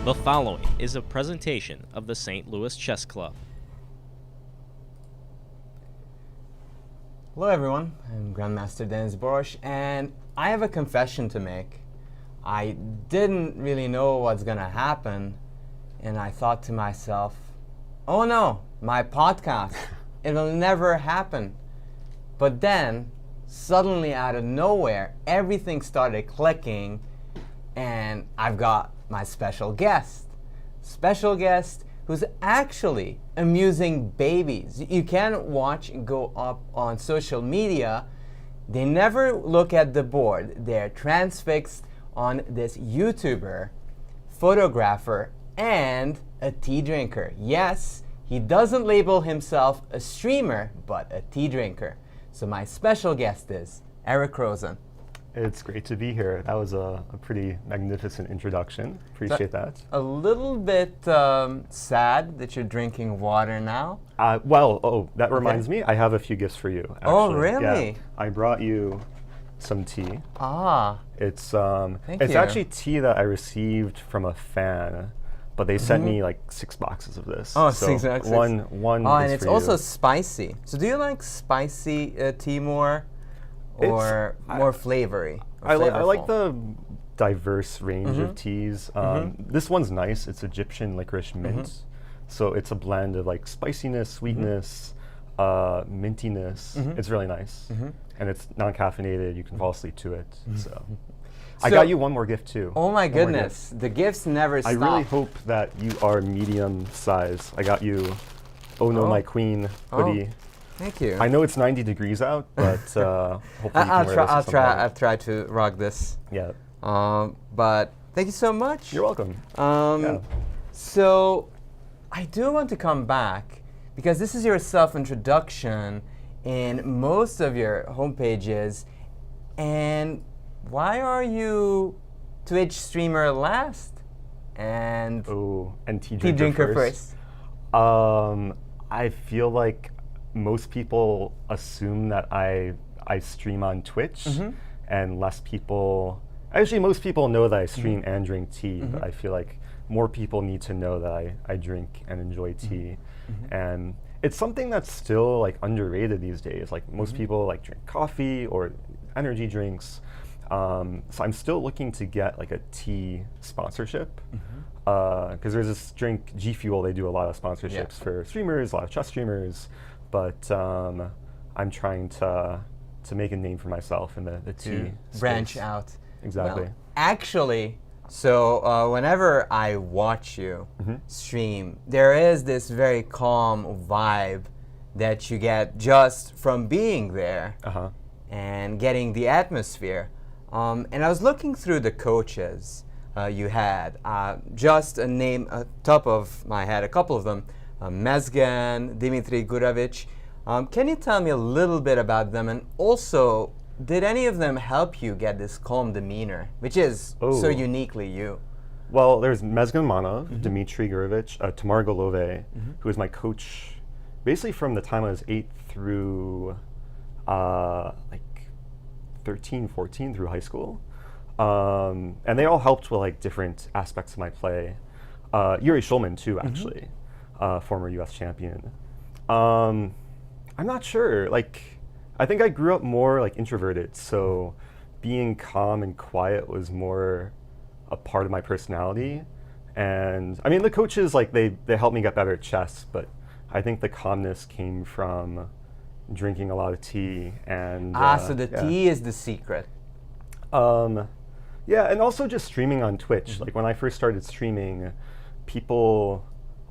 The following is a presentation of the St. Louis Chess Club. Hello everyone, I'm Grandmaster Denes Boros, and I have a confession to make. I didn't really know what's gonna happen, and I thought to myself, oh no, my podcast, it will never happen. But then, suddenly out of nowhere, everything started clicking, and I've got my special guest who's actually amusing babies. You can watch and go up on social media. They never look at the board. They're transfixed on this YouTuber, photographer, and a tea drinker. Yes, he doesn't label himself a streamer, but a tea drinker. So my special guest is Eric Rosen. It's great to be here. That was a pretty magnificent introduction. Appreciate that. A little bit sad that you're drinking water now. That reminds me, I have a few gifts for you, actually. Oh, really? Yeah. I brought you some tea. Ah. It's Thank it's you. actually tea that I received from a fan, but they sent me like 6 boxes of this. Oh, so six boxes. One Oh, is and it's for also you. spicy. So do you like spicy tea more, or more flavory? Or I like flavorful? the diverse range of teas. This one's nice. It's Egyptian licorice mint. So it's a blend of like spiciness, sweetness, mintiness. It's really nice. And it's non-caffeinated. You can fall asleep to it. So I got you one more gift too. Oh my One more goodness, gift. the gifts never stop. I really hope that you are medium size. I got you Oh No My Queen hoodie. Thank you. I know it's 90 degrees out, but hopefully you can wear this at some point. I'll try to rock this. Yeah. But thank you so much. You're welcome. So I do want to come back because this is your self-introduction in most of your homepages. And why are you Twitch streamer last and tea tea drinker first? I feel like most people assume that I stream on Twitch, and less people. Actually, most people know that I stream and drink tea, but I feel like more people need to know that I drink and enjoy tea, and it's something that's still like underrated these days. Like most people like drink coffee or energy drinks, so I'm still looking to get like a tea sponsorship. Because there's this drink, G Fuel, they do a lot of sponsorships for streamers, a lot of chess streamers, but I'm trying to make a name for myself in the tea branch space. out. Exactly. Well, actually, so whenever I watch you stream, there is this very calm vibe that you get just from being there and getting the atmosphere. And I was looking through the coaches you had, just a name top of my head, a couple of them, Mezgan, Dimitri Guravich. Can you tell me a little bit about them, and also, did any of them help you get this calm demeanor, which is so uniquely you? Well, there's Mezgan Manov, Dmitry Guravich, Tamar Golove, who was my coach basically from the time I was 8 through like 13, 14 through high school. And they all helped with like different aspects of my play. Yuri Shulman too, actually, former U.S. champion. I'm not sure. Like, I think I grew up more like introverted, so being calm and quiet was more a part of my personality. And I mean, the coaches like they helped me get better at chess, but I think the calmness came from drinking a lot of tea and. So the tea is the secret. Yeah, and also just streaming on Twitch. Like when I first started streaming, a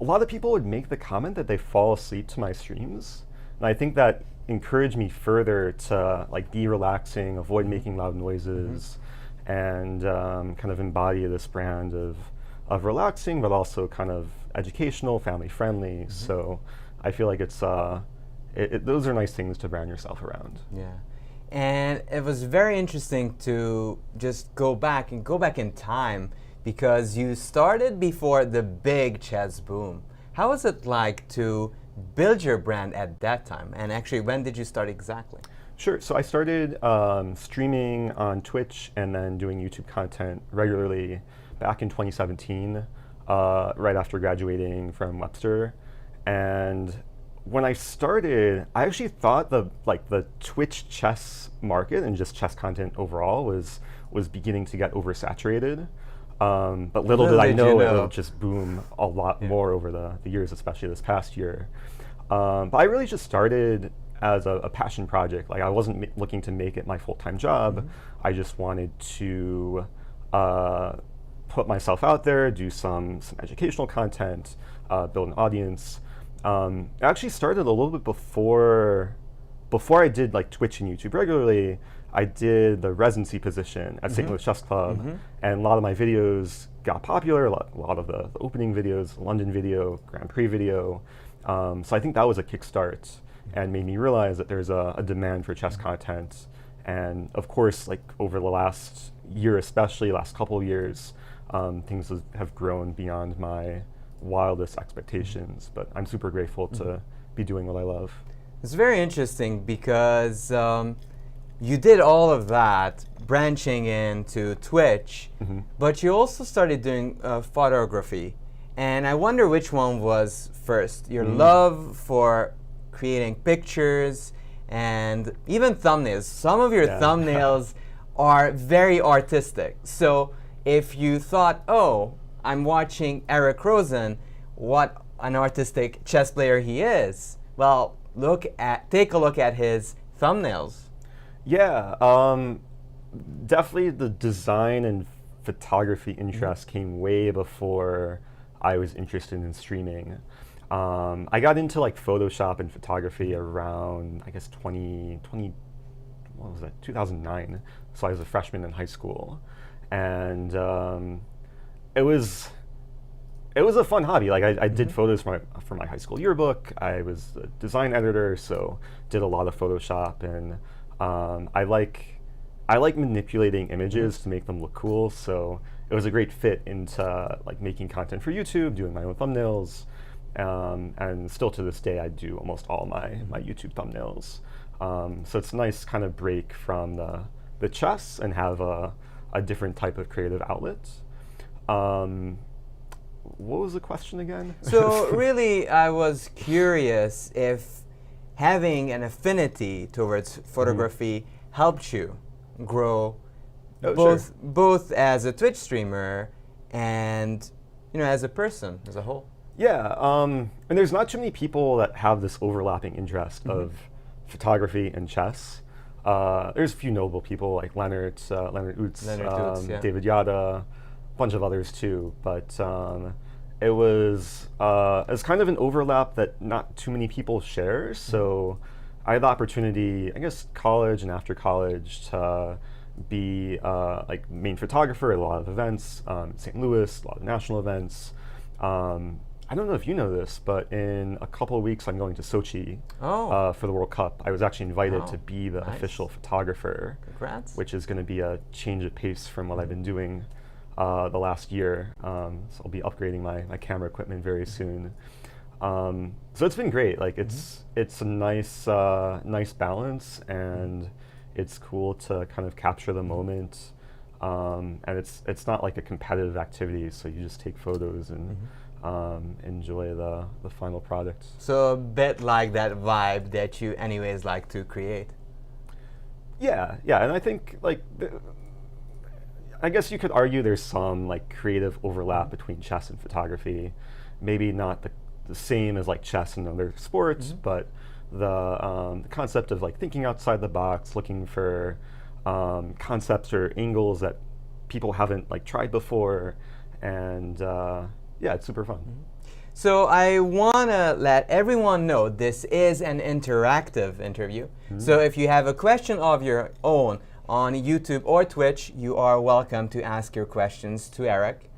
lot of people would make the comment that they fall asleep to my streams. And I think that encouraged me further to like be relaxing, avoid making loud noises, and kind of embody this brand of relaxing, but also kind of educational, family friendly. So I feel like it's those are nice things to brand yourself around. Yeah. And it was very interesting to just go back in time, because you started before the big chess boom. How was it like to build your brand at that time? And actually, when did you start exactly? Sure. So I started streaming on Twitch and then doing YouTube content regularly back in 2017. right after graduating from Webster. And when I started, I actually thought the Twitch chess market and just chess content overall was beginning to get oversaturated. But little did I know it would just boom a lot more over the years, especially this past year. But I really just started as a passion project. Like, I wasn't looking to make it my full-time job. I just wanted to put myself out there, do some educational content, build an audience. I actually started a little bit before I did like Twitch and YouTube regularly. I did the residency position at St. Louis Chess Club, and a lot of my videos got popular. A lot of the opening videos, London video, Grand Prix video. So I think that was a kickstart and made me realize that there's a demand for chess content. And of course, like over the last year, especially last couple of years, things have grown beyond my wildest expectations. But I'm super grateful to be doing what I love. It's very interesting because you did all of that, branching into Twitch, but you also started doing photography. And I wonder which one was first, your love for creating pictures and even thumbnails. Some of your thumbnails are very artistic. So if you thought, oh, I'm watching Eric Rosen, what an artistic chess player he is, well, take a look at his thumbnails. Yeah, definitely the design and photography interest came way before I was interested in streaming. I got into like Photoshop and photography around, I guess, 2009. So I was a freshman in high school, and it was a fun hobby. Like I did photos for my high school yearbook. I was a design editor, so did a lot of Photoshop, and I like manipulating images to make them look cool. So it was a great fit into like making content for YouTube, doing my own thumbnails, and still to this day I do almost all my YouTube thumbnails. So it's a nice kind of break from the chess and have a different type of creative outlet. What was the question again? So really, I was curious if having an affinity towards photography helped you grow both as a Twitch streamer and as a person as a whole. Yeah, and there's not too many people that have this overlapping interest of photography and chess. There's a few notable people like Leonard Utz, David Yada, a bunch of others too, but it was kind of an overlap that not too many people share. So I had the opportunity, I guess, college and after college to be like main photographer at a lot of events, St. Louis, a lot of national events. I don't know if you know this, but in a couple of weeks I'm going to Sochi for the World Cup. I was actually invited to be the official photographer. Congrats. Which is going to be a change of pace from what I've been doing the last year. So I'll be upgrading my camera equipment very soon. So it's been great. Like it's a nice balance, and it's cool to kind of capture the moment. And it's not like a competitive activity, so you just take photos and enjoy the final product. So a bit like that vibe that you anyways like to create. Yeah, and I think like I guess you could argue there's some like creative overlap between chess and photography. Maybe not the same as like chess and other sports, but the concept of like thinking outside the box, looking for concepts or angles that people haven't like tried before, and yeah, it's super fun. So I want to let everyone know this is an interactive interview. So if you have a question of your own on YouTube or Twitch, you are welcome to ask your questions to Eric,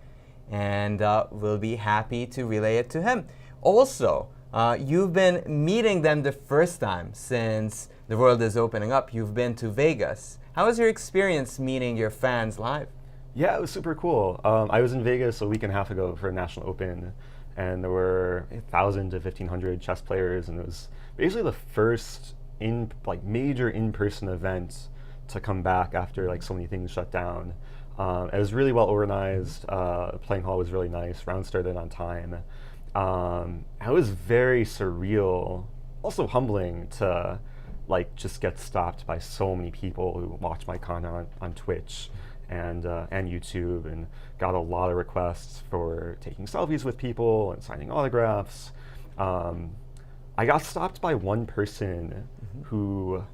and we'll be happy to relay it to him. Also, you've been meeting them the first time since the world is opening up. You've been to Vegas. How was your experience meeting your fans live? Yeah, it was super cool. I was in Vegas a week and a half ago for a National Open, and there were 1,000 to 1,500 chess players, and it was basically the first major in-person event to come back after like so many things shut down. It was really well organized. Playing hall was really nice. Round started on time. It was very surreal, also humbling to like just get stopped by so many people who watch my content on Twitch and YouTube, and got a lot of requests for taking selfies with people and signing autographs. I got stopped by one person who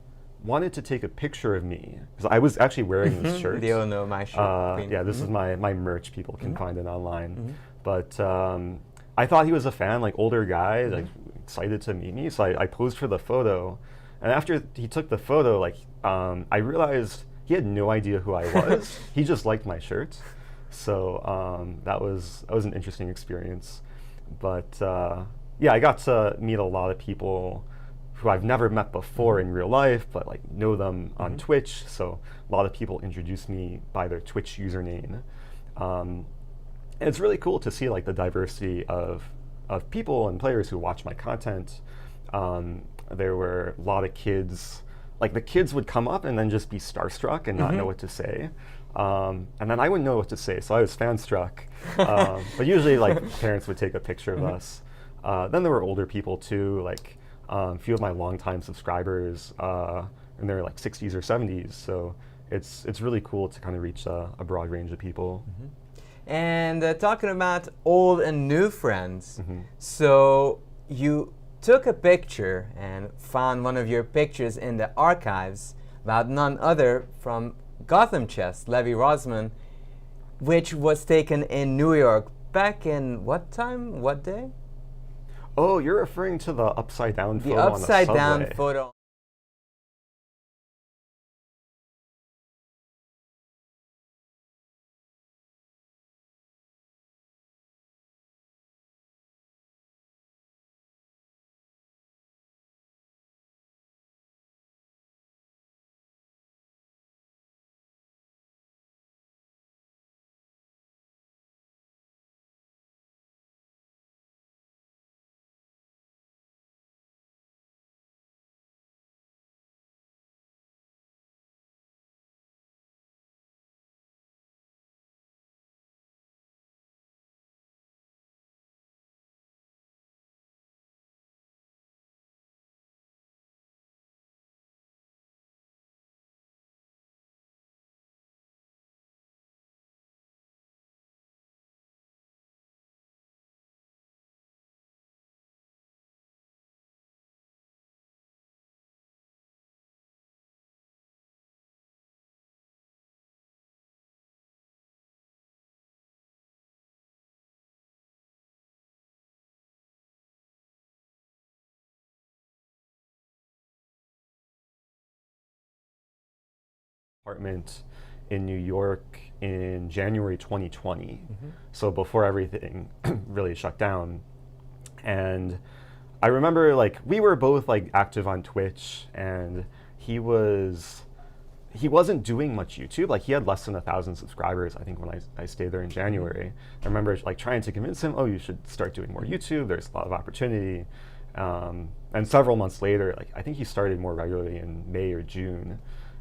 wanted to take a picture of me because I was actually wearing this shirt. They all know my shirt. Yeah, this is my merch. People can find it online. But I thought he was a fan, like older guy, like excited to meet me. So I posed for the photo, and after he took the photo, like I realized he had no idea who I was. He just liked my shirt. So that was an interesting experience. But yeah, I got to meet a lot of people who I've never met before in real life, but like know them on Twitch. So a lot of people introduced me by their Twitch username. And it's really cool to see like the diversity of people and players who watch my content. There were a lot of kids, like the kids would come up and then just be starstruck and not know what to say. And then I wouldn't know what to say, so I was fan-struck. But usually like parents would take a picture of us. Then there were older people too, like a few of my longtime subscribers in their like 60s or 70s. So it's really cool to kind of reach a broad range of people. And talking about old and new friends, so you took a picture and found one of your pictures in the archives about none other from GothamChess, Levi Rosman, which was taken in New York back in what time, what day? Oh, you're referring to the upside down photo The on the upside subway. down photo. Apartment in New York in January 2020, so before everything really shut down. And I remember like we were both like active on Twitch, and he wasn't doing much YouTube. Like he had less than 1,000 subscribers, I think, when I stayed there in January. I remember like trying to convince him, oh, you should start doing more YouTube. There's a lot of opportunity. And several months later, like I think he started more regularly in May or June,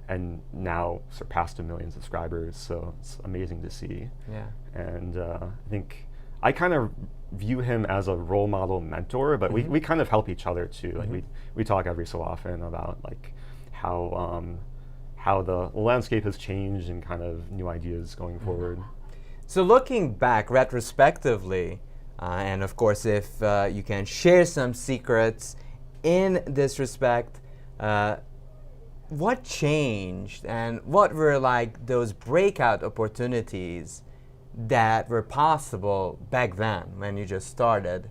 and now surpassed 1 million subscribers. So it's amazing to see. Yeah. And I think I kind of view him as a role model mentor, but we kind of help each other too. Like we talk every so often about like how the landscape has changed and kind of new ideas going forward. So looking back retrospectively, and of course if you can share some secrets in this respect, what changed and what were like those breakout opportunities that were possible back then when you just started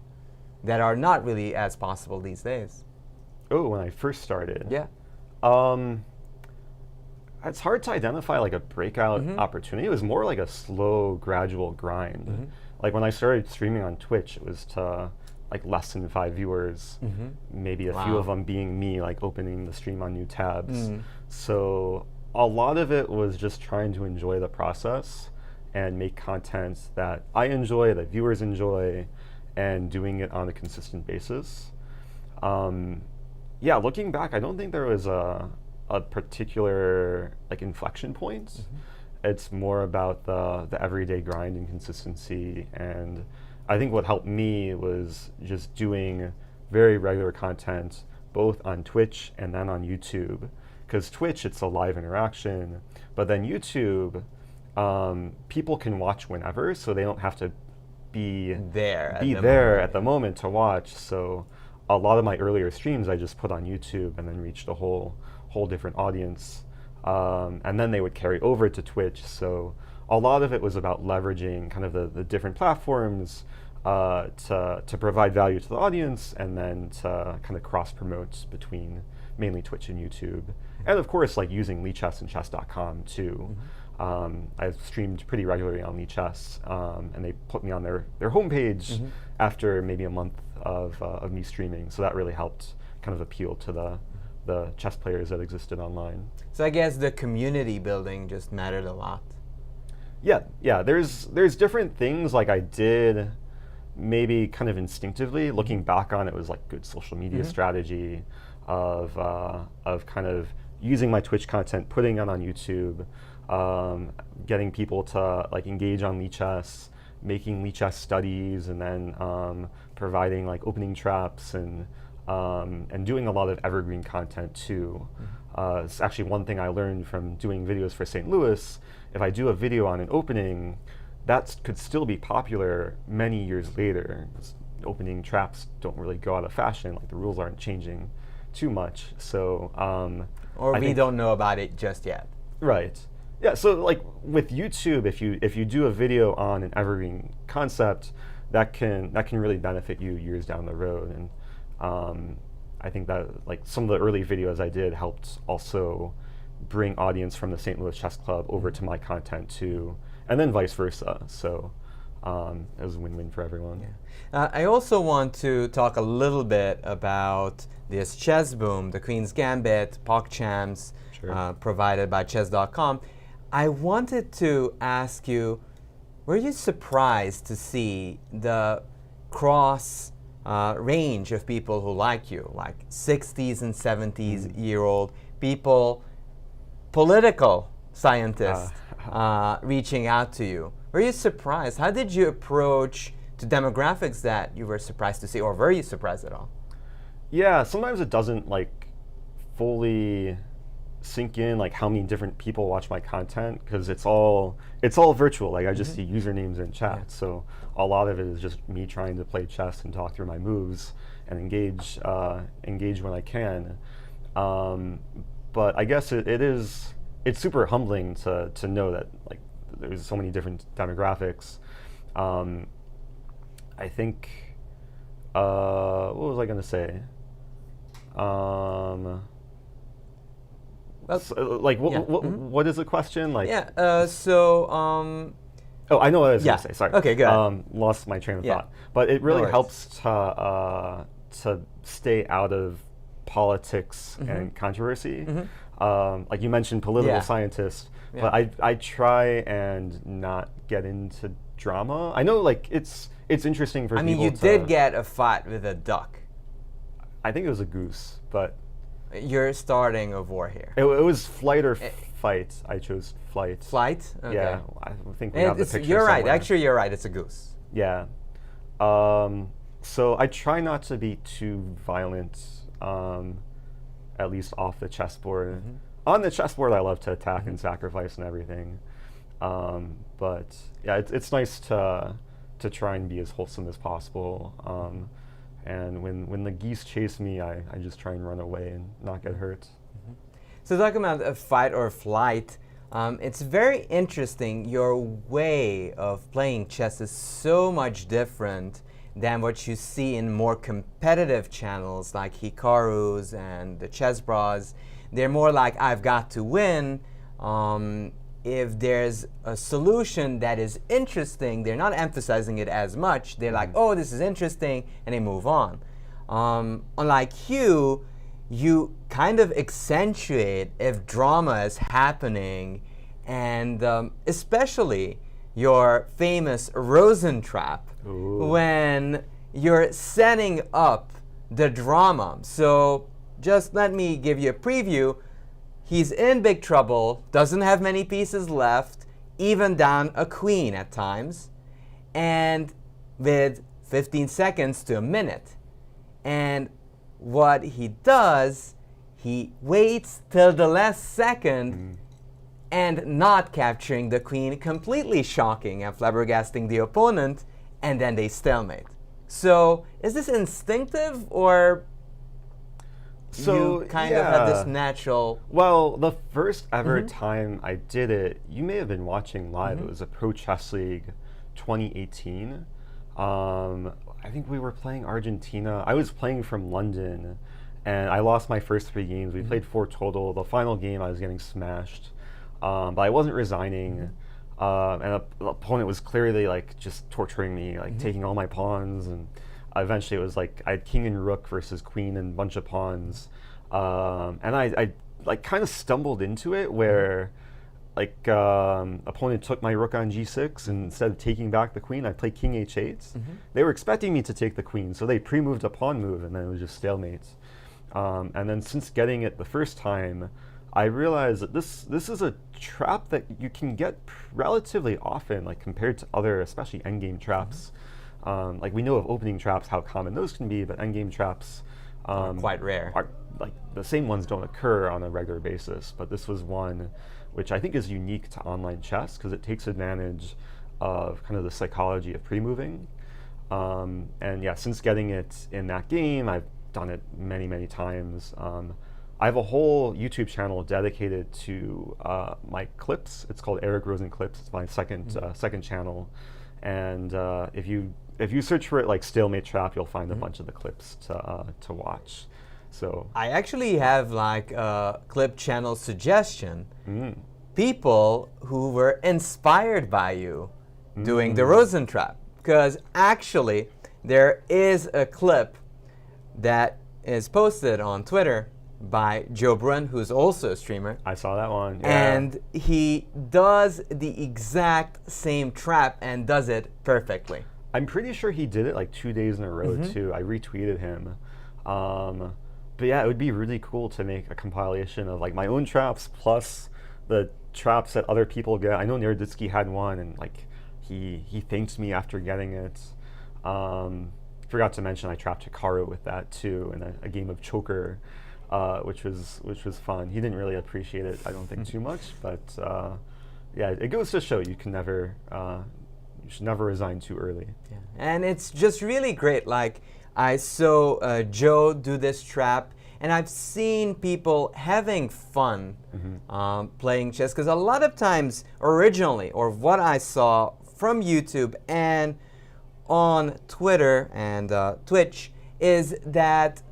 that are not really as possible these days? Oh, when I first started? Yeah. It's hard to identify like a breakout opportunity. It was more like a slow, gradual grind. Like when I started streaming on Twitch, it was to like less than 5 viewers, maybe a few of them being me, like opening the stream on new tabs. So a lot of it was just trying to enjoy the process and make content that I enjoy, that viewers enjoy, and doing it on a consistent basis. Yeah, looking back, I don't think there was a a particular like inflection point. It's more about the everyday grind and consistency. And I think what helped me was just doing very regular content, both on Twitch and then on YouTube. Because Twitch, it's a live interaction, but then YouTube, people can watch whenever, so they don't have to be there at the moment to watch. So a lot of my earlier streams I just put on YouTube and then reached a whole different audience. And then they would carry over to Twitch. So a lot of it was about leveraging kind of the different platforms to provide value to the audience, and then to kind of cross promote between mainly Twitch and YouTube. And of course, like using LeeChess and chess.com too. I've streamed pretty regularly on LeeChess, and they put me on their homepage after maybe a month of me streaming. So that really helped kind of appeal to the chess players that existed online. So I guess the community building just mattered a lot. Yeah. There's different things like I did maybe kind of instinctively. Looking back on it, was like good social media strategy of kind of using my Twitch content, putting it on YouTube, getting people to like engage on LeeChess, making LeeChess studies, and then providing like opening traps and doing a lot of evergreen content too. It's actually one thing I learned from doing videos for St. Louis. If I do a video on an opening, that could still be popular many years later. Opening traps don't really go out of fashion. Like the rules aren't changing too much. So or we don't know about it just yet. Right. Yeah. So like with YouTube, if you do a video on an evergreen concept, that can really benefit you years down the road. And I think that like some of the early videos I did helped also bring audience from the St. Louis Chess Club over to my content too, and then vice versa. So it was a win-win for everyone. Yeah. I also want to talk a little bit about this chess boom, the Queen's Gambit, PogChamps, provided by chess.com. I wanted to ask you, were you surprised to see the cross range of people who like you, like 60s and 70s year old people, political scientists reaching out to you? Were you surprised? How did you approach the demographics that you were surprised to see, or were you surprised at all? Yeah, sometimes it doesn't like fully sink in like how many different people watch my content, because it's all virtual. Like I just see usernames in chat. So a lot of it is just me trying to play chess and talk through my moves and engage when I can. But I guess it's super humbling to know that like there's so many different demographics. I think what was I gonna say? What is the question? Like oh, I know what I was gonna say. Sorry. Okay, good. Lost my train of thought. But it really helps to stay out of politics and controversy. Like you mentioned, political scientists. But I try and not get into drama. I know, like it's interesting for people. I mean, you did get a fight with a duck. I think it was a goose, but you're starting a war here. It was flight or fight. I chose flight. Flight? Okay. Yeah, I think we have the picture You're right. somewhere. Actually, you're right. It's a goose. Yeah. So I try not to be too violent, at least off the chessboard. On the chessboard, I love to attack and sacrifice and everything. But yeah, it's nice to try and be as wholesome as possible. And when the geese chase me, I just try and run away and not get hurt. So talking about a fight or flight, it's very interesting. Your way of playing chess is so much different than what you see in more competitive channels like Hikaru's and the Chess Bros. They're more like, I've got to win. If there's a solution that is interesting, they're not emphasizing it as much. They're like, oh, this is interesting, and they move on. Unlike you kind of accentuate if drama is happening, and especially your famous Rosen Trap, when you're setting up the drama. So just let me give you a preview. he's in big trouble, doesn't have many pieces left, even down a queen at times, and with 15 seconds to a minute. And what he does, he waits till the last second and not capturing the queen, completely shocking and flabbergasting the opponent, and then they stalemate. So is this instinctive, or you kind of have this natural... Well, the first ever time I did it, you may have been watching live. It was a Pro Chess League 2018. I think we were playing Argentina. I was playing from London, and I lost my first 3 games. We played 4 total. The final game, I was getting smashed, but I wasn't resigning. And the opponent was clearly like just torturing me, like taking all my pawns, and eventually it was like I had king and rook versus queen and a bunch of pawns, and I like kind of stumbled into it where like opponent took my rook on g6, and instead of taking back the queen, I played king h8. They were expecting me to take the queen, so they pre-moved a pawn move, and then it was just stalemates. And then since getting it the first time, I realized that this is a trap that you can get relatively often, like compared to other, especially endgame traps. Like we know of opening traps, how common those can be, but endgame traps are quite rare. Are, like the same ones don't occur on a regular basis, but this was one which I think is unique to online chess because it takes advantage of kind of the psychology of pre-moving. And yeah, since getting it in that game, I've done it many, many times. I have a whole YouTube channel dedicated to my clips. It's called Eric Rosen Clips. It's my second channel, and if you search for it like stalemate trap, you'll find a bunch of the clips to watch. So I actually have like a clip channel suggestion. People who were inspired by you doing the Rosen Trap, because actually there is a clip that is posted on Twitter by Joe Brun, who's also a streamer. I saw that one. Yeah. And he does the exact same trap and does it perfectly. I'm pretty sure he did it like 2 days in a row too. I retweeted him. But yeah, it would be really cool to make a compilation of like my own traps plus the traps that other people get. I know Nerditsky had one, and like he thanked me after getting it. Forgot to mention I trapped Hikaru with that too in a game of Choker, which was fun. He didn't really appreciate it, I don't think, too much, but yeah, it goes to show you should never resign too early. Yeah. And it's just really great. Like I saw Joe do this trap, and I've seen people having fun playing chess, because a lot of times originally, or what I saw from YouTube and on Twitter and Twitch, is that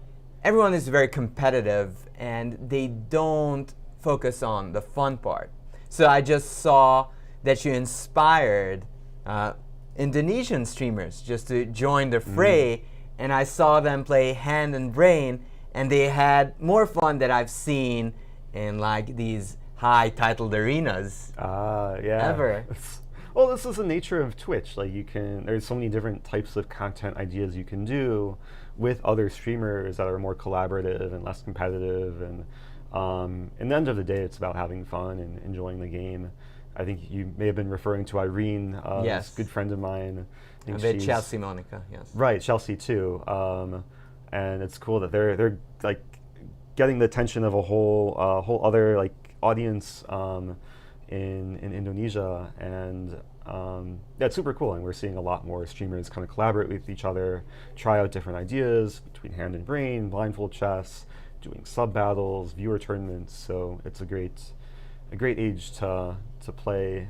everyone is very competitive and they don't focus on the fun part. So I just saw that you inspired Indonesian streamers just to join the fray, and I saw them play hand and brain, and they had more fun that I've seen in like these high titled arenas ever. Well, this is the nature of Twitch. Like there's so many different types of content ideas you can do with other streamers that are more collaborative and less competitive. And in the end of the day, it's about having fun and enjoying the game. I think you may have been referring to Irene, yes, a good friend of mine. I think Chelsea Monica, yes. Right, Chelsea too. And it's cool that they're like getting the attention of a whole other like audience in Indonesia, and yeah, it's super cool. And we're seeing a lot more streamers kind of collaborate with each other, try out different ideas between hand and brain, blindfold chess, doing sub battles, viewer tournaments. So it's a great age to play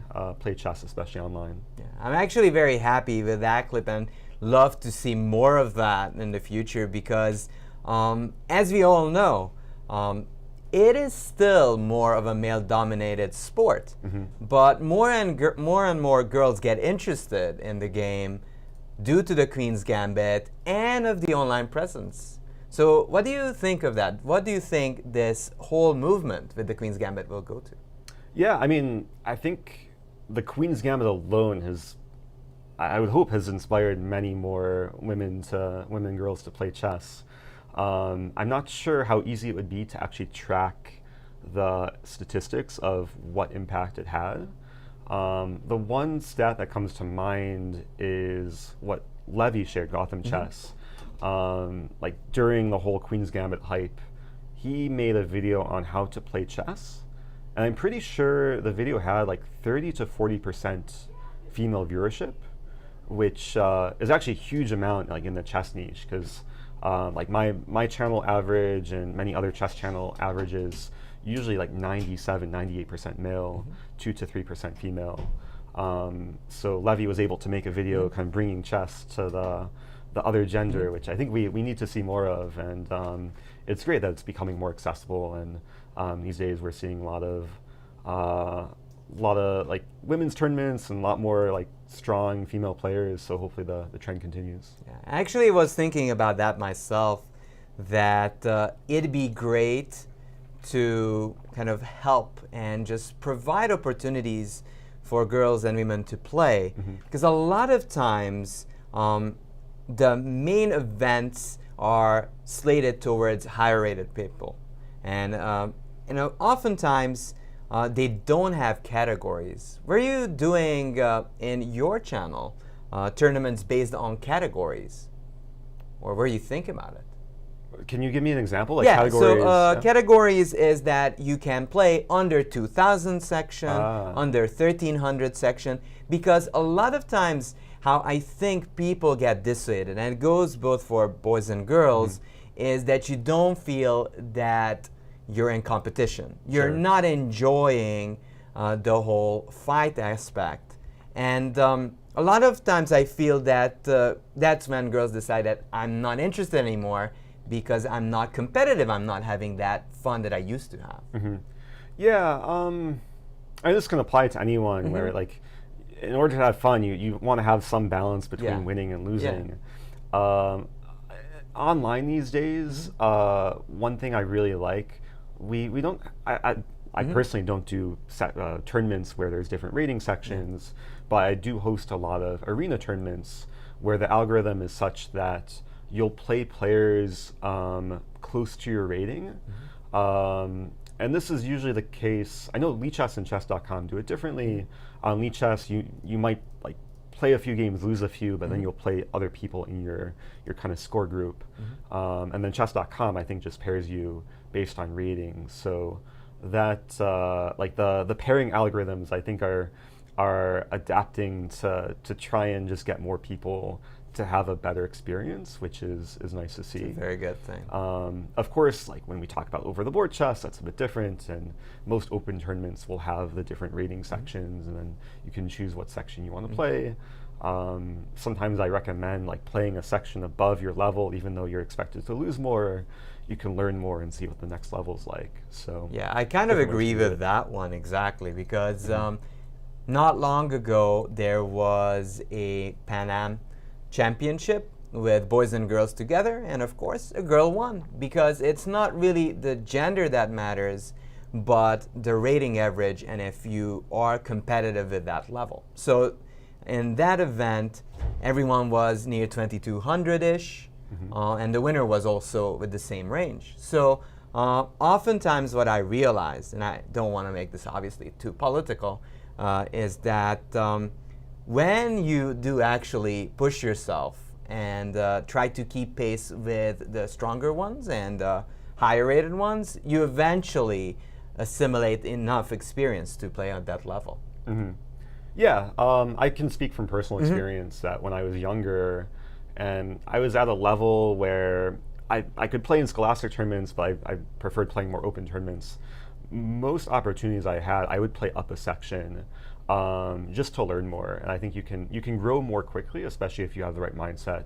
chess, especially online. Yeah, I'm actually very happy with that clip and love to see more of that in the future, because as we all know, it is still more of a male-dominated sport, but more and more girls get interested in the game due to the Queen's Gambit and of the online presence. So what do you think of that? What do you think this whole movement with the Queen's Gambit will go to? Yeah, I mean, I think the Queen's Gambit alone I would hope has inspired many more women and girls to play chess. I'm not sure how easy it would be to actually track the statistics of what impact it had. The one stat that comes to mind is what Levy shared, GothamChess. Like during the whole Queen's Gambit hype, he made a video on how to play chess. And I'm pretty sure the video had like 30 to 40% female viewership, which is actually a huge amount like in the chess niche, because like my channel average and many other chess channel averages usually like 97, 98% male, 2 to 3% female. So Levy was able to make a video kind of bringing chess to the other gender, which I think we need to see more of, and it's great that it's becoming more accessible, and these days we're seeing a lot of like women's tournaments and a lot more like strong female players, so hopefully the trend continues. Yeah, I actually was thinking about that myself, that it'd be great to kind of help and just provide opportunities for girls and women to play, because a lot of times the main events are slated towards higher rated people, and oftentimes they don't have categories. Were you doing in your channel tournaments based on categories, or were you thinking about it? Can you give me an example? Like Yeah, categories? so categories is that you can play under 2000 section, under 1300 section, because a lot of times how I think people get dissuaded, and it goes both for boys and girls, is that you don't feel that you're in competition. You're not enjoying the whole fight aspect. And a lot of times I feel that that's when girls decide that I'm not interested anymore, because I'm not competitive, I'm not having that fun that I used to have. Yeah, I this can apply to anyone where like, in order to have fun, you want to have some balance between winning and losing. Online these days, one thing I really like, we don't, I personally don't do tournaments where there's different rating sections, but I do host a lot of arena tournaments where the algorithm is such that you'll play players close to your rating. And this is usually the case. I know Lichess and Chess.com do it differently. On Lichess, you might like play a few games, lose a few, but then you'll play other people in your kind of score group. And then Chess.com, I think, just pairs you based on ratings. So that like the pairing algorithms, I think, are adapting to try and just get more people to have a better experience, which is nice to see. It's a very good thing. Of course, like when we talk about over-the-board chess, that's a bit different, and most open tournaments will have the different rating sections, and then you can choose what section you want to play. Sometimes I recommend like playing a section above your level, even though you're expected to lose more. You can learn more and see what the next level's like. So yeah, I kind of agree with that one exactly, because not long ago there was a Pan Am championship with boys and girls together, and of course a girl won, because it's not really the gender that matters, but the rating average, and if you are competitive at that level. So in that event, everyone was near 2200-ish, and the winner was also with the same range. So oftentimes what I realized, and I don't want to make this obviously too political, is that when you do actually push yourself and try to keep pace with the stronger ones and higher rated ones, you eventually assimilate enough experience to play on that level. Yeah, I can speak from personal experience that when I was younger and I was at a level where I could play in scholastic tournaments, but I preferred playing more open tournaments. Most opportunities I had, I would play up a section just to learn more, and I think you can grow more quickly, especially if you have the right mindset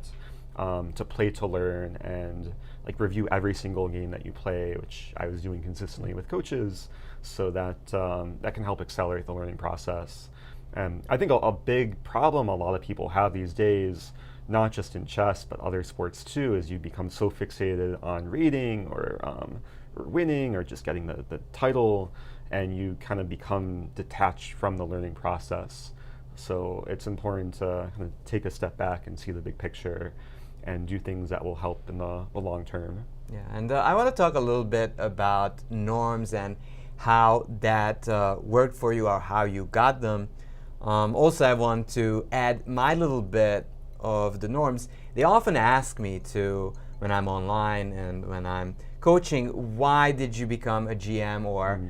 to play to learn and like review every single game that you play, which I was doing consistently with coaches, so that that can help accelerate the learning process. And I think a big problem a lot of people have these days, not just in chess but other sports too, is you become so fixated on rating or winning or just getting the title, and you kind of become detached from the learning process. So it's important to kind of take a step back and see the big picture and do things that will help in the long term. Yeah, and I want to talk a little bit about norms and how that worked for you or how you got them. Also, I want to add my little bit of the norms. They often ask me to, when I'm online and when I'm coaching, why did you become a GM, or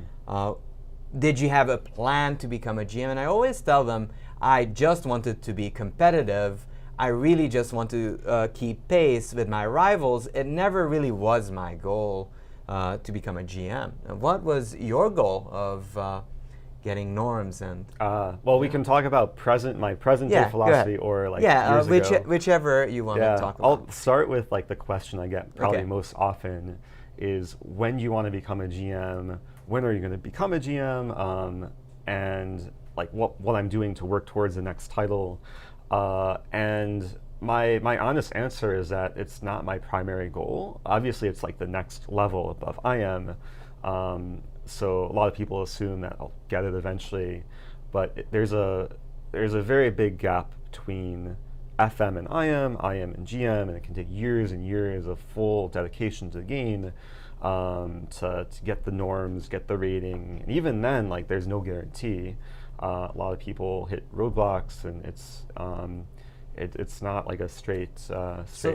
did you have a plan to become a GM? And I always tell them, I just wanted to be competitive. I really just want to keep pace with my rivals. It never really was my goal to become a GM. And what was your goal of getting norms? And well, we can talk about my present day philosophy, or like years ago. Whichever you want to talk about. I'll start with like the question I get probably most often is, when do you want to become a GM? When are you going to become a GM? And like what I'm doing to work towards the next title. And my honest answer is that it's not my primary goal. Obviously, it's like the next level above IM. So a lot of people assume that I'll get it eventually, but there's a very big gap between FM and IM and GM, and it can take years and years of full dedication to the game to get the norms, get the rating, and even then, like, there's no guarantee. A lot of people hit roadblocks, and it's not like a straight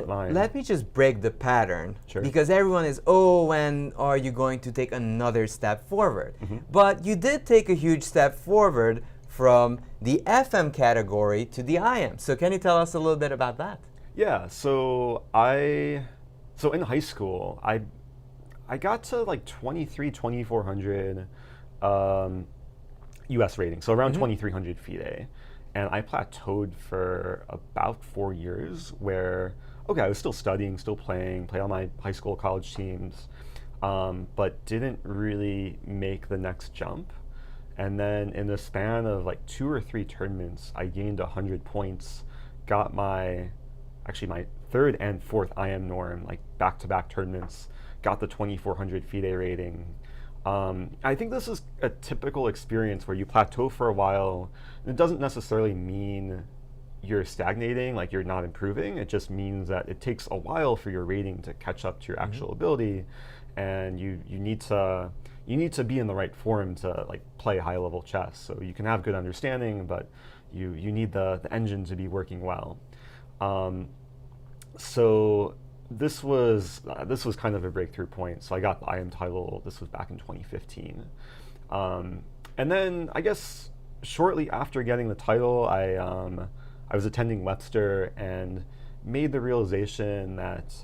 line. Let me just break the pattern, Sure. because everyone is, oh, when are you going to take another step forward? But you did take a huge step forward from the FM category to the IM. So can you tell us a little bit about that? Yeah, so in high school, I got to like 2400 US rating, so around 2300 FIDE. And I plateaued for about 4 years where, okay, I was still studying, still played on my high school, college teams, but didn't really make the next jump. And then in the span of like 2 or 3 tournaments, I gained 100 points, got my third and fourth IM norm, like back-to-back tournaments, got the 2400 FIDE rating. I think this is a typical experience where you plateau for a while. It doesn't necessarily mean you're stagnating, like you're not improving. It just means that it takes a while for your rating to catch up to your actual ability, and you need to be in the right form to like play high level chess. So you can have good understanding, but you need the engine to be working well. So this was kind of a breakthrough point. So I got the IM title. This was back in 2015, and then I guess shortly after getting the title, I was attending Webster and made the realization that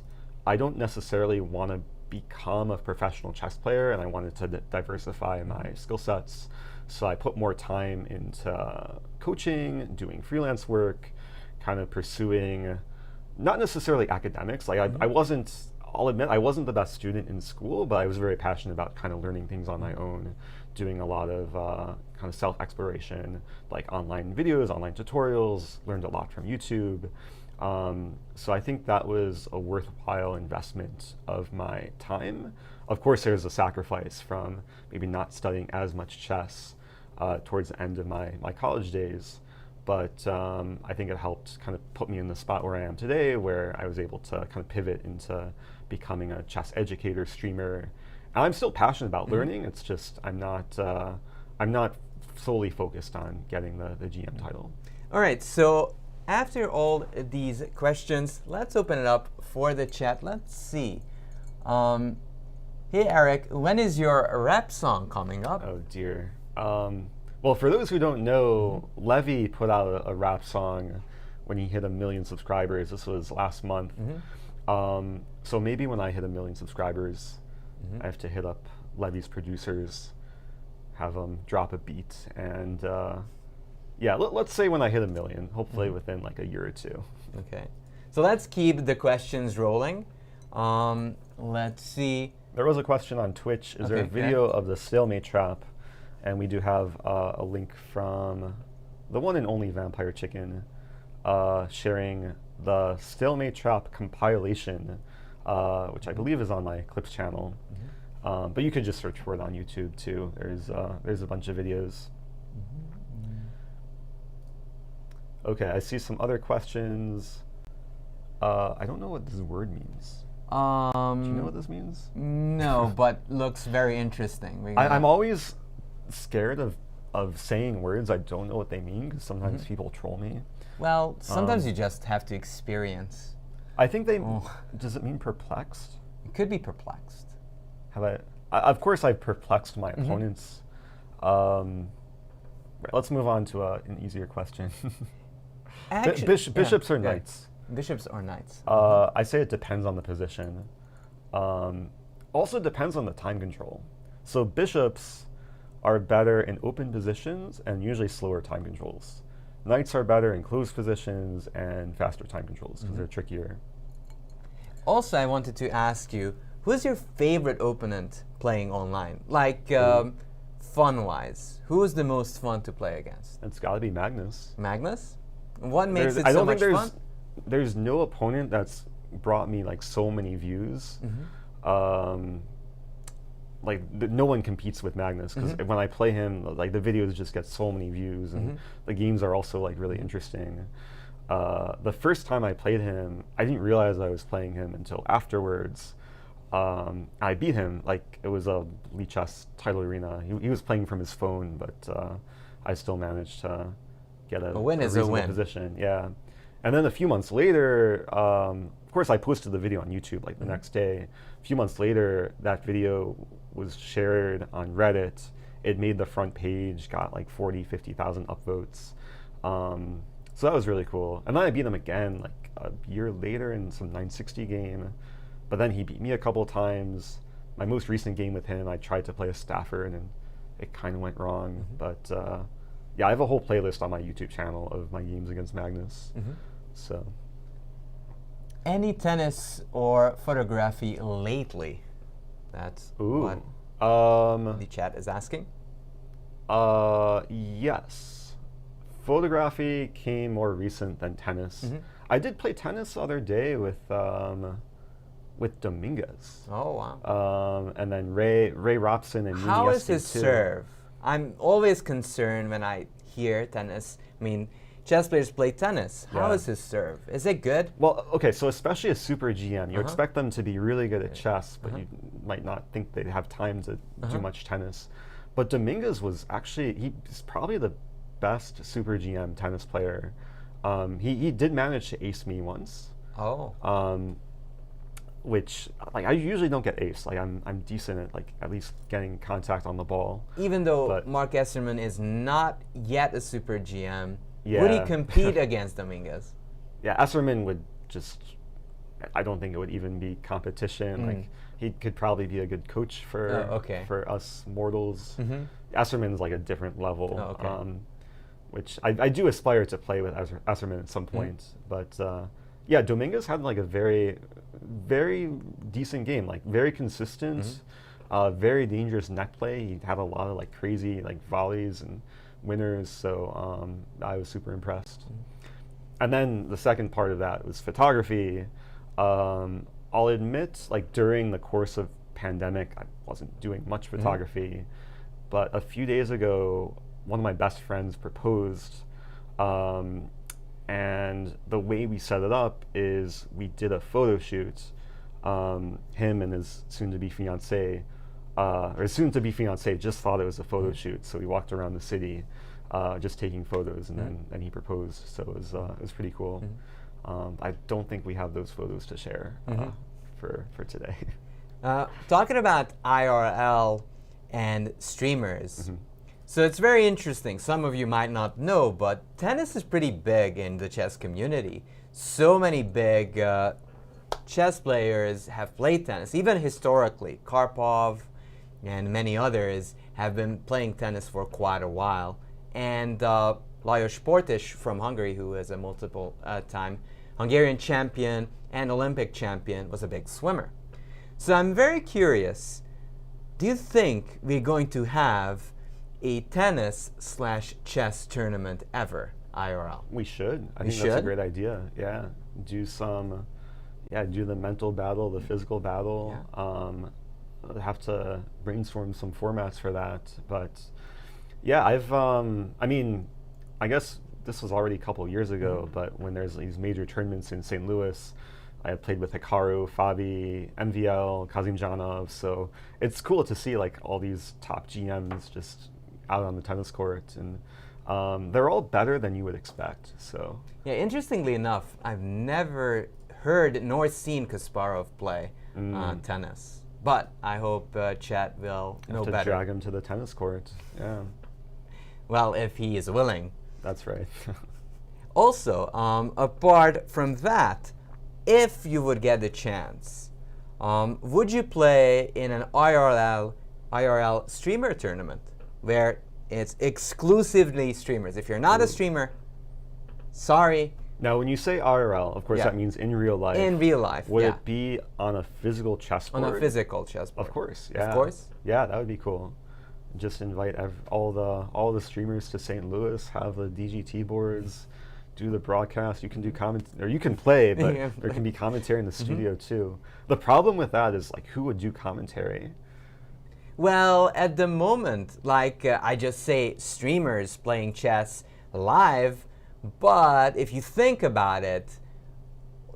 I don't necessarily want to become a professional chess player, and I wanted to diversify my skill sets. So I put more time into coaching, doing freelance work, kind of pursuing not necessarily academics. Like I'll admit I wasn't the best student in school, but I was very passionate about kind of learning things on my own, doing a lot of kind of self-exploration, like online videos, online tutorials, learned a lot from YouTube. So I think that was a worthwhile investment of my time. Of course, there's a sacrifice from maybe not studying as much chess towards the end of my college days. But I think it helped kind of put me in the spot where I am today, where I was able to kind of pivot into becoming a chess educator, streamer. And I'm still passionate about learning. It's just I'm not solely focused on getting the GM title. All right, so after all these questions, let's open it up for the chat. Let's see. Hey Eric, when is your rap song coming up? Oh dear. Well, for those who don't know, Levy put out a rap song when he hit 1 million subscribers. This was last month. So maybe when I hit 1 million subscribers, I have to hit up Levy's producers, have them drop a beat, and yeah, let's say when I hit 1 million, hopefully within like a year or two. Okay. So let's keep the questions rolling. Let's see. There was a question on Twitch. Is there a video of the Stalemate Trap? And we do have a link from the one and only Vampire Chicken sharing the Stalemate Trap compilation, which I believe is on my Clips channel. But you could just search for it on YouTube too. There's a bunch of videos. Okay, I see some other questions. I don't know what this word means. Do you know what this means? No, but looks very interesting. I'm always scared of saying words I don't know what they mean because sometimes people troll me. Well, sometimes you just have to experience. I think they. Does it mean perplexed? It could be perplexed. Of course, I've perplexed my opponents. Let's move on to an easier question. Bishops or knights? Bishops or knights? I say it depends on the position. Also depends on the time control. So bishops are better in open positions and usually slower time controls. Knights are better in closed positions and faster time controls because they're trickier. Also, I wanted to ask you, who's your favorite opponent playing online? Like, fun-wise, who is the most fun to play against? It's got to be Magnus. Magnus? What makes it so much fun? There's no opponent that's brought me like so many views. No one competes with Magnus because when I play him, like the videos just get so many views, and the games are also like really interesting. The first time I played him, I didn't realize I was playing him until afterwards. I beat him. Like it was a Chess title arena. He was playing from his phone, but I still managed to get a win is a win position. Yeah, and then a few months later, of course, I posted the video on YouTube like the next day. A few months later, that video was shared on Reddit. It made the front page, got like 40, 50,000 upvotes. So that was really cool. And then I beat him again like a year later in some 960 game. But then he beat me a couple times. My most recent game with him, I tried to play a Stafford and it kind of went wrong. But yeah, I have a whole playlist on my YouTube channel of my games against Magnus. So. Any tennis or photography lately? That's what the chat is asking. Yes. Photography came more recent than tennis. I did play tennis the other day with Dominguez. Oh, wow. And then Ray Robson and How is his serve? I'm always concerned when I hear tennis. I mean, chess players play tennis. How is his serve? Is it good? Well, okay, so especially a super GM, you expect them to be really good at chess, but you might not think they'd have time to do much tennis. But Dominguez was actually, he's probably the best super GM tennis player. He did manage to ace me once. Which, like, I usually don't get ace. Like, I'm decent at, like, at least getting contact on the ball. Even though Mark Esserman is not yet a super GM, would he compete against Dominguez? Yeah, Esserman would just, I don't think it would even be competition. Like, he could probably be a good coach for us mortals. Esserman's like a different level, which I do aspire to play with Esserman at some point. But yeah, Dominguez had like a very, very decent game, like very consistent, very dangerous net play. He had a lot of like crazy like volleys and winners, so I was super impressed. And then the second part of that was photography. I'll admit, like during the course of pandemic, I wasn't doing much photography, but a few days ago, one of my best friends proposed, and the way we set it up is we did a photo shoot. Him and his soon-to-be fiancée, just thought it was a photo shoot, so we walked around the city just taking photos, and then he proposed, so it was pretty cool. I don't think we have those photos to share for today. Talking about IRL and streamers, so it's very interesting. Some of you might not know, but tennis is pretty big in the chess community. So many big chess players have played tennis, even historically. Karpov and many others have been playing tennis for quite a while. And Lajos Portis from Hungary, who is a multiple-time Hungarian champion and Olympic champion, was a big swimmer. So I'm very curious, do you think we're going to have a tennis/chess tournament ever, IRL? We should. I think that's a great idea. Yeah, do the mental battle, the physical battle. I'll have to brainstorm some formats for that. But yeah, I mean, I guess this was already a couple years ago, but when there's these major tournaments in St. Louis, I played with Hikaru, Fabi, MVL, Kazimjanov. So it's cool to see like all these top GMs just out on the tennis court, and they're all better than you would expect. So Yeah, interestingly enough, I've never heard nor seen Kasparov play tennis. But I hope Chet will know have to better. drag him to the tennis court. Yeah, Well, if he is willing. that's right. Also, apart from that, if you would get the chance, would you play in an IRL streamer tournament where it's exclusively streamers? If you're not a streamer, sorry. Now, when you say IRL, of course, Yeah. that means in real life. In real life, Would yeah. it be on a physical chessboard? On a physical chessboard. Of course, yeah. Of course? Yeah, that would be cool. Just invite all the streamers to St. Louis, have the DGT boards, do the broadcast. You can do or you can play, but Yeah. there can be commentary in the studio too. The problem with that is like, who would do commentary? Well, at the moment, like I just say streamers playing chess live, but if you think about it,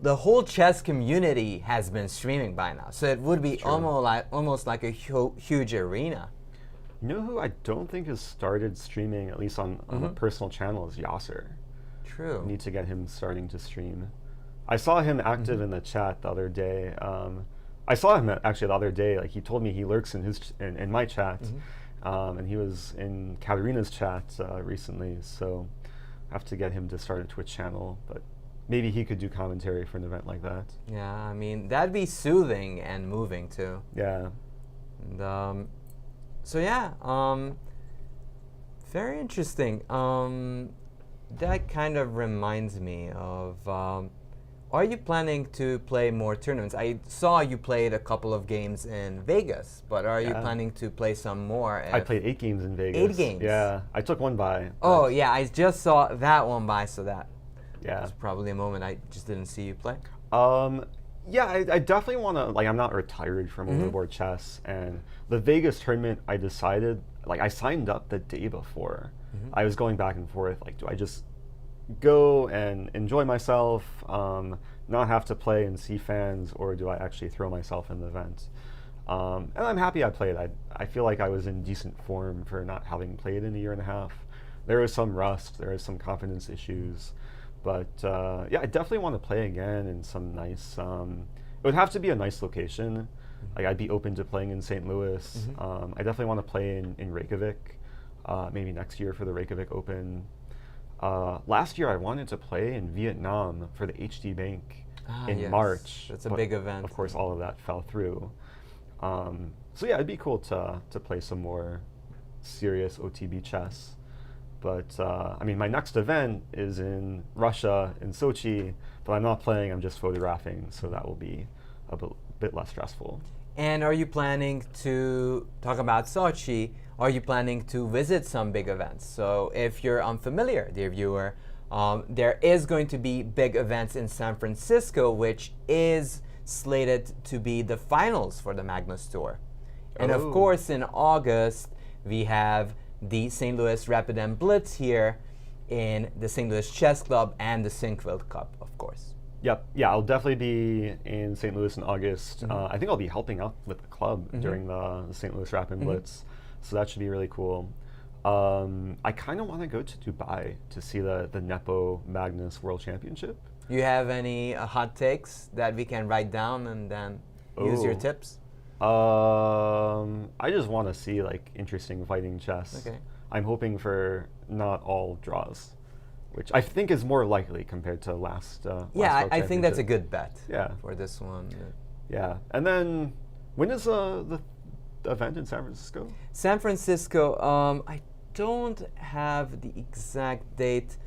the whole chess community has been streaming by now. So it would be almost like a huge arena. You know who I don't think has started streaming, at least on a personal channel, is Yasser. True. Need to get him starting to stream. I saw him active in the chat the other day. I saw him actually the other day. Like he told me he lurks in my chat, and he was in Katarina's chat recently. So I have to get him to start a Twitch channel, but maybe he could do commentary for an event like that. Yeah, I mean that'd be soothing and moving too. Yeah. And, so yeah, very interesting. That kind of reminds me of, are you planning to play more tournaments? I saw you played a couple of games in Vegas, but are you planning to play some more? I played 8 games in Vegas. 8 games? Yeah. I took one by. Oh yeah, I just saw that one by, so that Yeah. was probably a moment I just didn't see you play. Yeah, I definitely want to, like, I'm not retired from overboard chess, and the Vegas tournament, I decided, like, I signed up the day before. I was going back and forth, like, do I just go and enjoy myself, not have to play and see fans, or do I actually throw myself in the event? And I'm happy I played. I feel like I was in decent form for not having played in a year and a half. There was some rust, there was some confidence issues. But yeah, I definitely want to play again in some nice. It would have to be a nice location. Like I'd be open to playing in St. Louis. I definitely want to play in Reykjavik, maybe next year for the Reykjavik Open. Last year I wanted to play in Vietnam for the HD Bank in March. That's a big event. Of course, all of that fell through. So yeah, it'd be cool to play some more serious OTB chess. But I mean, my next event is in Russia, in Sochi, but I'm not playing, I'm just photographing, so that will be a bit less stressful. And are you planning to, talk about Sochi, are you planning to visit some big events? So if you're unfamiliar, dear viewer, there is going to be big events in San Francisco, which is slated to be the finals for the Magnus Tour. And of course, in August, we have the St. Louis Rapid and Blitz here in the St. Louis Chess Club and the Sinkveld Cup, of course. Yep, yeah, I'll definitely be in St. Louis in August. I think I'll be helping out with the club during the St. Louis Rapid and Blitz, so that should be really cool. I kind of want to go to Dubai to see the Nepo Magnus World Championship. You have any hot takes that we can write down and then use your tips? I just want to see like interesting fighting chess. Okay. I'm hoping for not all draws, which I think is more likely compared to last. Yeah, World I think that's a Championship. good bet. Yeah. For this one. Yeah, and then when is the event in San Francisco? San Francisco. I don't have the exact date.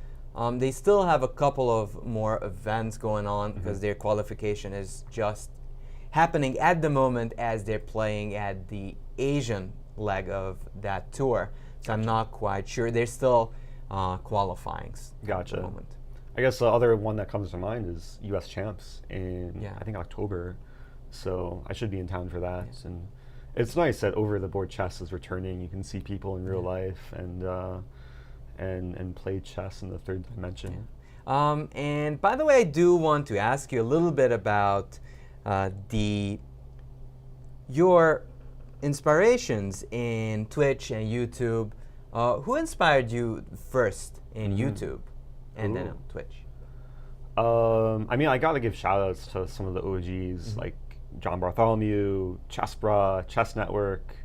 They still have a couple of more events going on because their qualification is just happening at the moment as they're playing at the Asian leg of that tour. So I'm not quite sure. They're still qualifying at the moment. I guess the other one that comes to mind is U.S. Champs in Yeah. I think October. So I should be in town for that. Yeah. And it's nice that over the board chess is returning. You can see people in real life and play chess in the third dimension. Yeah. And by the way, I do want to ask you a little bit about your inspirations in Twitch and YouTube. Who inspired you first in YouTube and then on Twitch? I mean, I gotta give shout outs to some of the OGs like John Bartholomew, Chessbra, Chess Network.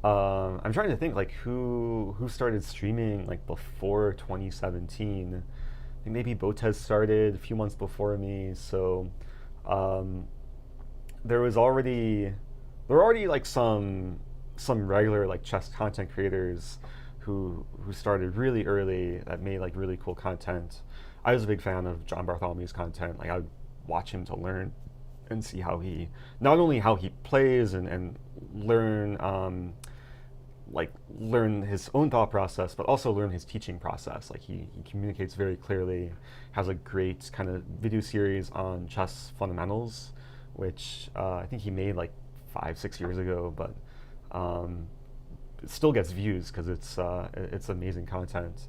I'm trying to think like who started streaming like before 2017. I think maybe Botez started a few months before me. So there were already like some regular like chess content creators who started really early that made like really cool content. I was a big fan of John Bartholomew's content. Like I would watch him to learn and see how he, not only how he plays and learn learn his own thought process, but also learn his teaching process. Like he communicates very clearly, has a great kind of video series on chess fundamentals, which I think he made like 5-6 years ago, but it still gets views because it's amazing content.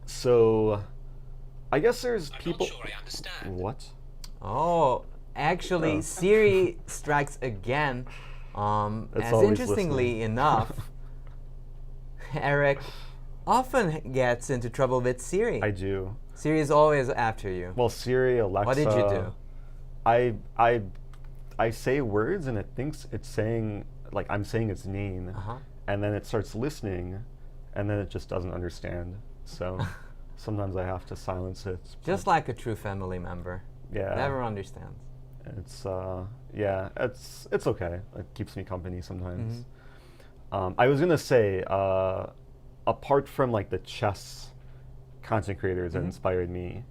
So I guess there's people. I'm not sure I understand. What? Oh, actually, Siri strikes again. It's As always interestingly listening. enough, Eric often gets into trouble with Siri. I do. Siri is always after you. Well, Siri, Alexa. What did you do? I say words and it thinks it's saying like I'm saying its name, and then it starts listening, and then it just doesn't understand. So sometimes I have to silence it. Just like a true family member. Yeah. Never understands. It's it's okay. It keeps me company sometimes. I was gonna say, apart from like the chess content creators that inspired me,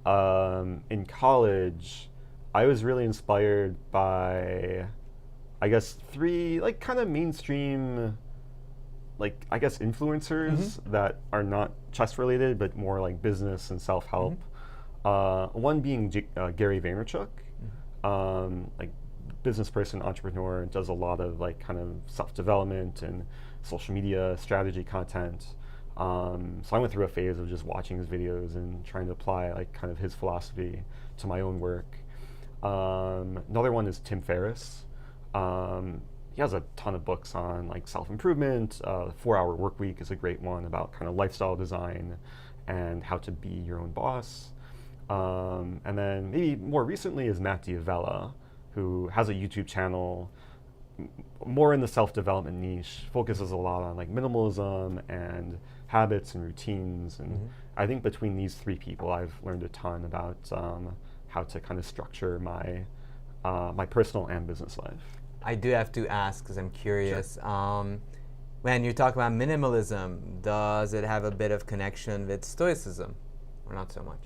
in college, I was really inspired by, I guess, 3 like kind of mainstream, like I guess influencers that are not chess related but more like business and self-help. One being Gary Vaynerchuk. Like business person, entrepreneur, does a lot of like kind of self-development and social media strategy content. So I went through a phase of just watching his videos and trying to apply like kind of his philosophy to my own work. Another one is Tim Ferriss. He has a ton of books on like self-improvement. 4-Hour Workweek is a great one about kind of lifestyle design and how to be your own boss. And then maybe more recently is Matt D'Avella, who has a YouTube channel more in the self-development niche, focuses a lot on like minimalism and habits and routines. And I think between these 3 people, I've learned a ton about how to kind of structure my my personal and business life. I do have to ask because I'm curious. When you talk about minimalism, does it have a bit of connection with Stoicism, or not so much?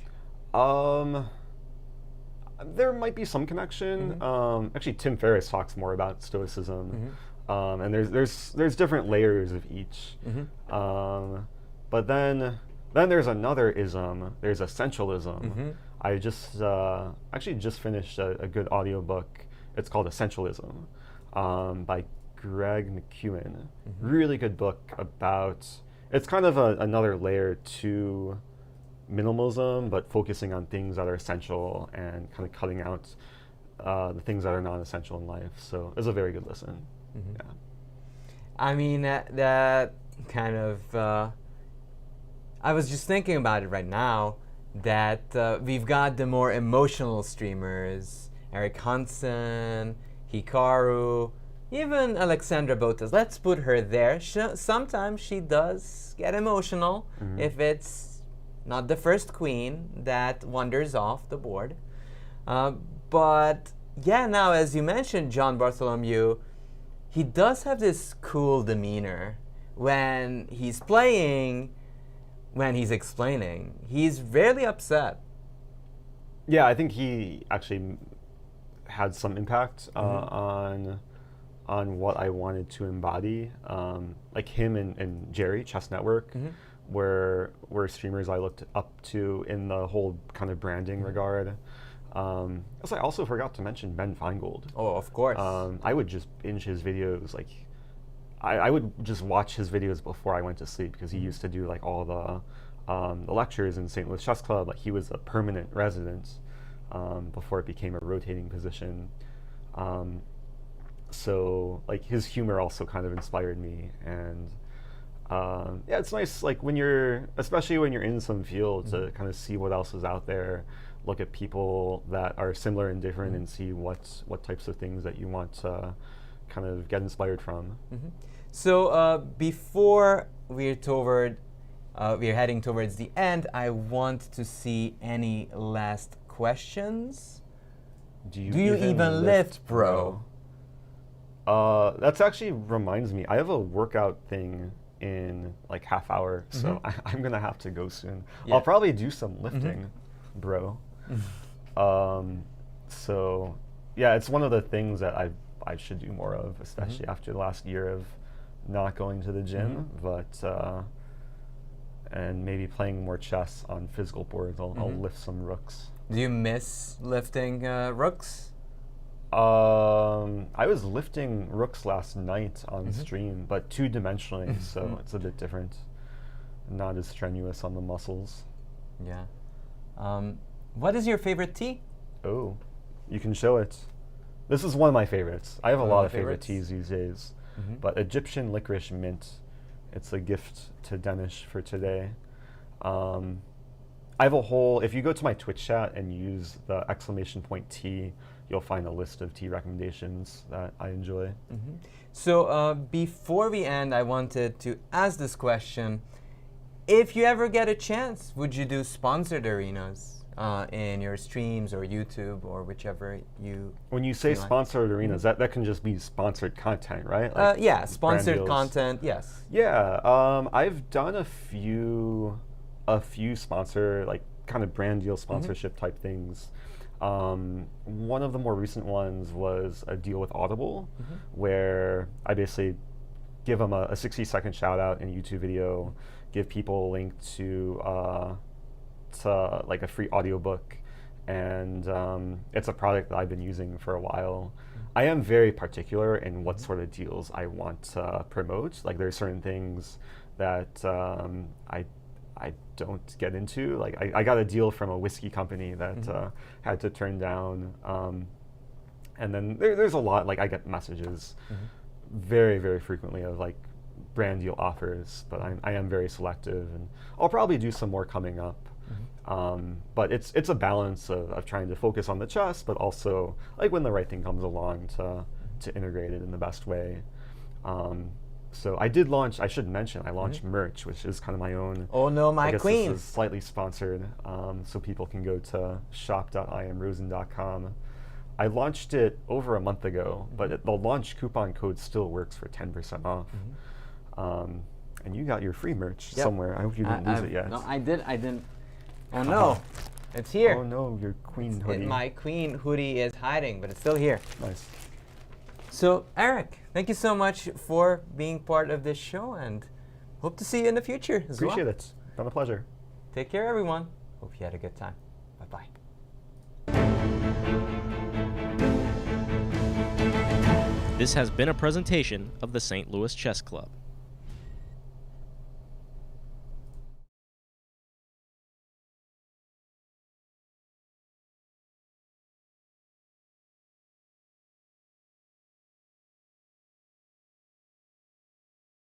There might be some connection. Actually, Tim Ferriss talks more about Stoicism, and there's different layers of each. But then there's another ism. There's essentialism. I just actually just finished a good audiobook. It's called Essentialism by Greg McEwen. Really good book about. It's kind of another layer to minimalism, but focusing on things that are essential and kind of cutting out the things that are non-essential in life. So it's a very good listen. Yeah. I mean, that kind of, I was just thinking about it right now, that we've got the more emotional streamers, Eric Hansen, Hikaru, even Alexandra Botas. Let's put her there. Sometimes she does get emotional if it's not the first queen that wanders off the board. But yeah, now as you mentioned, John Bartholomew, he does have this cool demeanor when he's playing, when he's explaining. He's rarely upset. Yeah, I think he actually had some impact on what I wanted to embody. Like him and Jerry, Chess Network, were streamers I looked up to in the whole kind of branding regard. I also forgot to mention Ben Feingold. Oh, of course. I would just binge his videos. Like, I would just watch his videos before I went to sleep because he used to do like all the the lectures in St. Louis Chess Club. Like he was a permanent resident before it became a rotating position. So like his humor also kind of inspired me, and yeah, it's nice like especially when you're in some field to kind of see what else is out there, look at people that are similar and different, and see what types of things that you want to kind of get inspired from. So before we're heading towards the end, I want to see any last questions. Do you even lift, bro? That's actually reminds me, I have a workout thing in like half hour, so I'm gonna have to go soon. Yeah. I'll probably do some lifting, bro. So yeah, it's one of the things that I should do more of, especially after the last year of not going to the gym, but and maybe playing more chess on physical boards. I'll lift some rooks. Do you miss lifting rooks? I was lifting rooks last night on stream, but two-dimensionally, so it's a bit different. Not as strenuous on the muscles. Yeah. What is your favorite tea? Oh, you can show it. This is one of my favorites. I have a lot of favorite teas these days, but Egyptian licorice mint, it's a gift to Denes for today. I have a whole, if you go to my Twitch chat and use the !T, you'll find a list of tea recommendations that I enjoy. So before we end, I wanted to ask this question. If you ever get a chance, would you do sponsored arenas in your streams or YouTube or whichever you... When you say sponsored arenas, that can just be sponsored content, right? Like yeah, sponsored content, yes. Yeah, I've done a few sponsor, like kind of brand deal sponsorship type things. One of the more recent ones was a deal with Audible, where I basically give them a 60-second shout out in a YouTube video, give people a link to like a free audiobook, and it's a product that I've been using for a while. I am very particular in what sort of deals I want to promote. Like there are certain things that I don't get into. Like I got a deal from a whiskey company that had to turn down, and then there's a lot. Like I get messages very, very frequently of like brand deal offers, but I am very selective, and I'll probably do some more coming up. But it's a balance of trying to focus on the chess, but also like when the right thing comes along to integrate it in the best way. So I did launch, I should mention, I launched merch, which is kind of my own. Oh no, my queen. This is slightly sponsored, so people can go to shop.imrosen.com. I launched it over a month ago, but the launch coupon code still works for 10% off. And you got your free merch somewhere. I hope you didn't lose it yet. No, I didn't. Oh no, it's here. Oh no, your queen hoodie. My queen hoodie is hiding, but it's still here. Nice. So, Eric, thank you so much for being part of this show, and hope to see you in the future as well. Appreciate it. Been a pleasure. Take care, everyone. Hope you had a good time. Bye-bye. This has been a presentation of the St. Louis Chess Club.